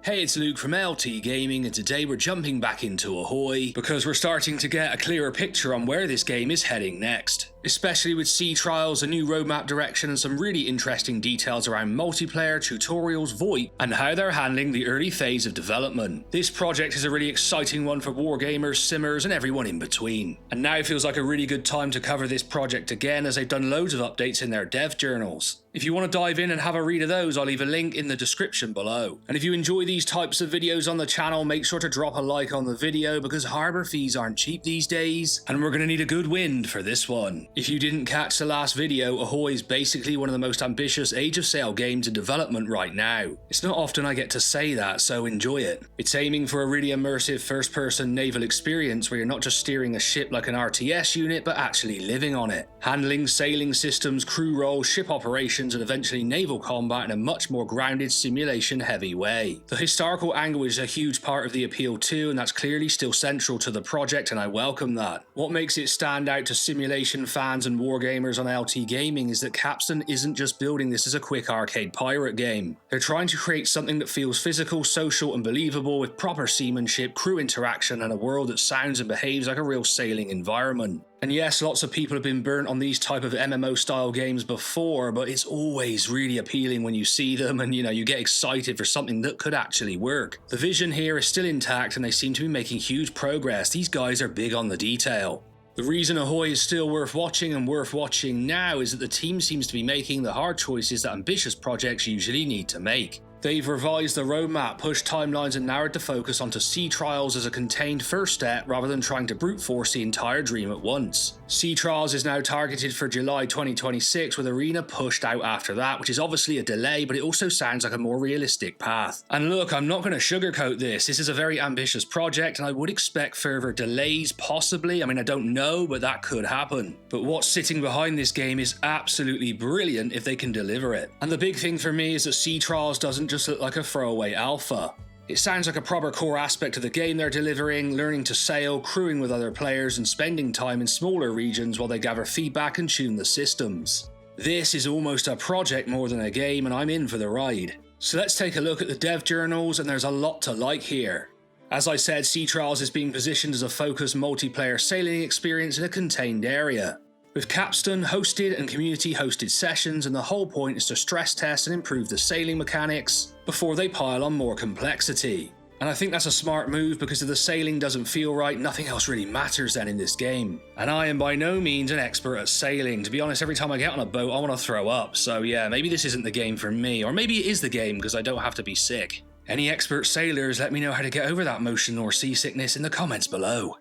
Hey, it's Luke from LT Gaming, and today we're jumping back into Ahoy because we're starting to get a clearer picture on where this game is heading next. Especially with sea trials, a new roadmap direction, and some really interesting details around multiplayer, tutorials, VoIP, and how they're handling the early phase of development. This project is a really exciting one for wargamers, simmers, and everyone in between. And now feels like a really good time to cover this project again, as they've done loads of updates in their dev journals. If you want to dive in and have a read of those, I'll leave a link in the description below. And if you enjoy these types of videos on the channel, make sure to drop a like on the video because harbour fees aren't cheap these days, and we're going to need a good wind for this one. If you didn't catch the last video, Ahoy is basically one of the most ambitious Age of Sail games in development right now. It's not often I get to say that, so enjoy it. It's aiming for a really immersive first-person naval experience where you're not just steering a ship like an RTS unit, but actually living on it. Handling sailing systems, crew roles, ship operations, and eventually naval combat in a much more grounded, simulation-heavy way. The historical angle is a huge part of the appeal too, and that's clearly still central to the project, and I welcome that. What makes it stand out to simulation fans and wargamers on LT Gaming is that Capstan isn't just building this as a quick arcade pirate game. They're trying to create something that feels physical, social, and believable, with proper seamanship, crew interaction, and a world that sounds and behaves like a real sailing environment. And yes, lots of people have been burnt on these type of MMO style games before, but it's always really appealing when you see them and you get excited for something that could actually work. The vision here is still intact and they seem to be making huge progress. These guys are big on the detail. The reason Ahoy is still worth watching and worth watching now is that the team seems to be making the hard choices that ambitious projects usually need to make. They've revised the roadmap, pushed timelines, and narrowed the focus onto sea trials as a contained first step rather than trying to brute force the entire dream at once. Sea trials is now targeted for July 2026, with Arena pushed out after that, which is obviously a delay, but it also sounds like a more realistic path. And look, I'm not going to sugarcoat this. This is a very ambitious project, and I would expect further delays, possibly. I mean, I don't know, but that could happen. But what's sitting behind this game is absolutely brilliant if they can deliver it. And the big thing for me is that sea trials doesn't just look like a throwaway alpha. It sounds like a proper core aspect of the game they're delivering, learning to sail, crewing with other players, and spending time in smaller regions while they gather feedback and tune the systems. This is almost a project more than a game, and I'm in for the ride. So let's take a look at the dev journals, and there's a lot to like here. As I said, Sea Trials is being positioned as a focused multiplayer sailing experience in a contained area, with Capstan hosted and community hosted sessions, and the whole point is to stress test and improve the sailing mechanics before they pile on more complexity. And I think that's a smart move, because if the sailing doesn't feel right, nothing else really matters then in this game. And I am by no means an expert at sailing. To be honest, every time I get on a boat I want to throw up, so yeah, maybe this isn't the game for me, or maybe it is the game because I don't have to be sick. Any expert sailors, let me know how to get over that motion or seasickness in the comments below.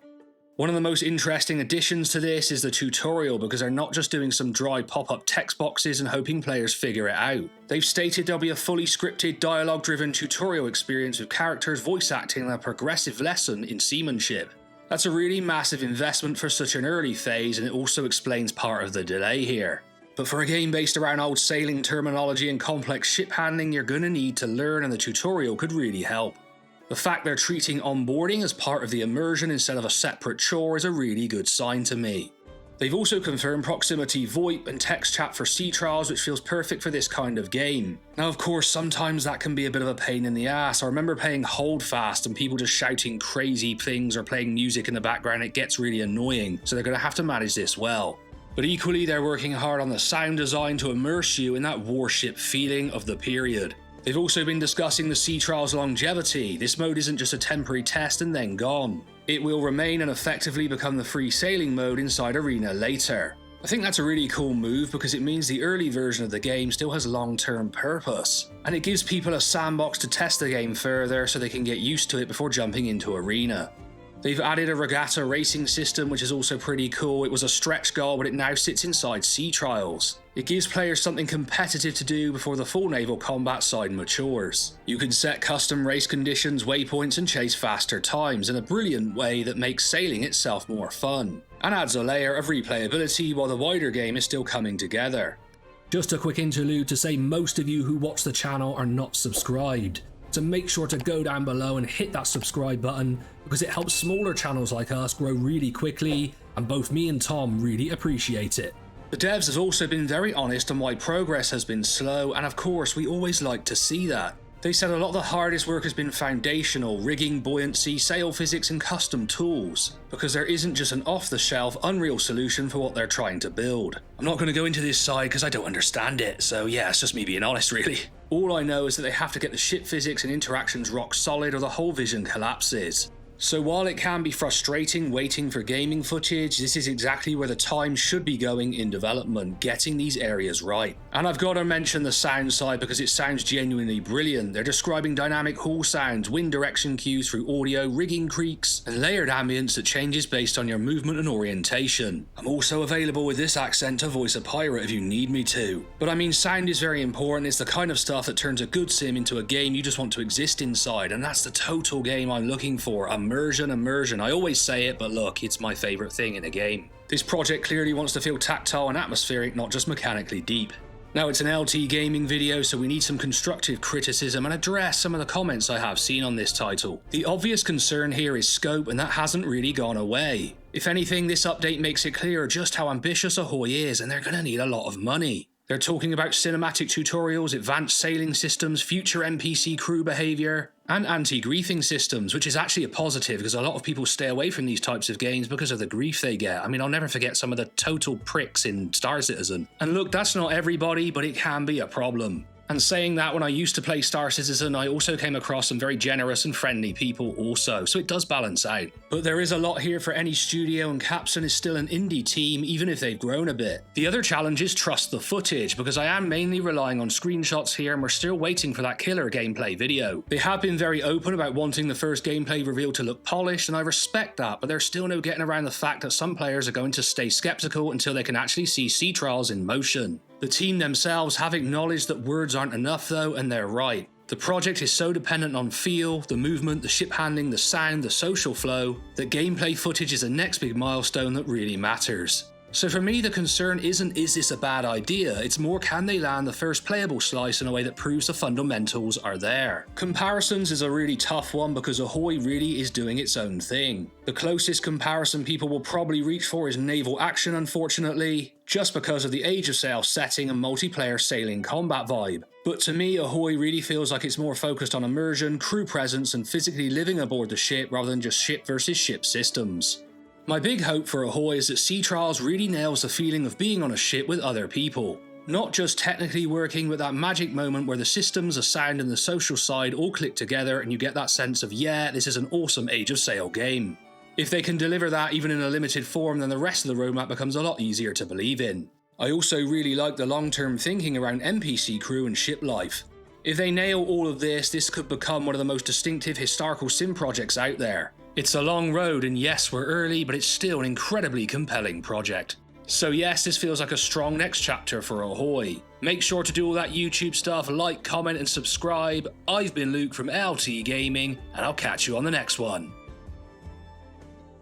One of the most interesting additions to this is the tutorial, because they're not just doing some dry pop-up text boxes and hoping players figure it out. They've stated there'll be a fully scripted, dialogue-driven tutorial experience with characters voice acting and a progressive lesson in seamanship. That's a really massive investment for such an early phase, and it also explains part of the delay here. But for a game based around old sailing terminology and complex ship handling, you're gonna need to learn, and the tutorial could really help. The fact they're treating onboarding as part of the immersion instead of a separate chore is a really good sign to me. They've also confirmed proximity VoIP and text chat for sea trials, which feels perfect for this kind of game. Now of course, sometimes that can be a bit of a pain in the ass. I remember playing Holdfast and people just shouting crazy things or playing music in the background. It gets really annoying, so they're going to have to manage this well. But equally, they're working hard on the sound design to immerse you in that warship feeling of the period. They've also been discussing the Sea Trials longevity. This mode isn't just a temporary test and then gone. It will remain and effectively become the free sailing mode inside Arena later. I think that's a really cool move, because it means the early version of the game still has long-term purpose, and it gives people a sandbox to test the game further so they can get used to it before jumping into Arena. They've added a regatta racing system, which is also pretty cool. It was a stretch goal, but it now sits inside Sea Trials. It gives players something competitive to do before the full naval combat side matures. You can set custom race conditions, waypoints, and chase faster times in a brilliant way that makes sailing itself more fun, and adds a layer of replayability while the wider game is still coming together. Just a quick interlude to say most of you who watch the channel are not subscribed, so make sure to go down below and hit that subscribe button, because it helps smaller channels like us grow really quickly, and both me and Tom really appreciate it. The devs have also been very honest on why progress has been slow, and of course we always like to see that. They said a lot of the hardest work has been foundational, rigging, buoyancy, sail physics and custom tools, because there isn't just an off-the-shelf Unreal solution for what they're trying to build. I'm not going to go into this side because I don't understand it, so yeah, it's just me being honest really. All I know is that they have to get the ship physics and interactions rock solid or the whole vision collapses. So while it can be frustrating waiting for gaming footage, this is exactly where the time should be going in development, getting these areas right. And I've got to mention the sound side because it sounds genuinely brilliant. They're describing dynamic hull sounds, wind direction cues through audio, rigging creaks, and layered ambience that changes based on your movement and orientation. I'm also available with this accent to voice a pirate if you need me to. But I mean, sound is very important. It's the kind of stuff that turns a good sim into a game you just want to exist inside, and that's the total game I'm looking for. Immersion. I always say it, but look, it's my favourite thing in a game. This project clearly wants to feel tactile and atmospheric, not just mechanically deep. Now, it's an LT gaming video, so we need some constructive criticism and address some of the comments I have seen on this title. The obvious concern here is scope, and that hasn't really gone away. If anything, this update makes it clearer just how ambitious Ahoy is, and they're going to need a lot of money. They're talking about cinematic tutorials, advanced sailing systems, future NPC crew behaviour, and anti-griefing systems, which is actually a positive because a lot of people stay away from these types of games because of the grief they get. I mean, I'll never forget some of the total pricks in Star Citizen. And look, that's not everybody, but it can be a problem. And saying that, when I used to play Star Citizen, I also came across some very generous and friendly people also, so it does balance out. But there is a lot here for any studio, and Capstan is still an indie team, even if they've grown a bit. The other challenge is trust the footage, because I am mainly relying on screenshots here, and we're still waiting for that killer gameplay video. They have been very open about wanting the first gameplay reveal to look polished, and I respect that, but there's still no getting around the fact that some players are going to stay skeptical until they can actually see sea trials in motion. The team themselves have acknowledged that words aren't enough though, and they're right. The project is so dependent on feel, the movement, the ship handling, the sound, the social flow, that gameplay footage is the next big milestone that really matters. So for me, the concern isn't, is this a bad idea? It's more, can they land the first playable slice in a way that proves the fundamentals are there? Comparisons is a really tough one because Ahoy really is doing its own thing. The closest comparison people will probably reach for is naval action, unfortunately, just because of the Age of Sail setting and multiplayer sailing combat vibe. But to me, Ahoy really feels like it's more focused on immersion, crew presence, and physically living aboard the ship rather than just ship versus ship systems. My big hope for Ahoy is that Sea Trials really nails the feeling of being on a ship with other people. Not just technically working, but that magic moment where the systems, the sound, and the social side all click together and you get that sense of, yeah, this is an awesome Age of Sail game. If they can deliver that even in a limited form, then the rest of the roadmap becomes a lot easier to believe in. I also really like the long-term thinking around NPC crew and ship life. If they nail all of this, this could become one of the most distinctive historical sim projects out there. It's a long road, and yes, we're early, but it's still an incredibly compelling project. So yes, this feels like a strong next chapter for Ahoy. Make sure to do all that YouTube stuff, like, comment, and subscribe. I've been Luke from LT Gaming, and I'll catch you on the next one.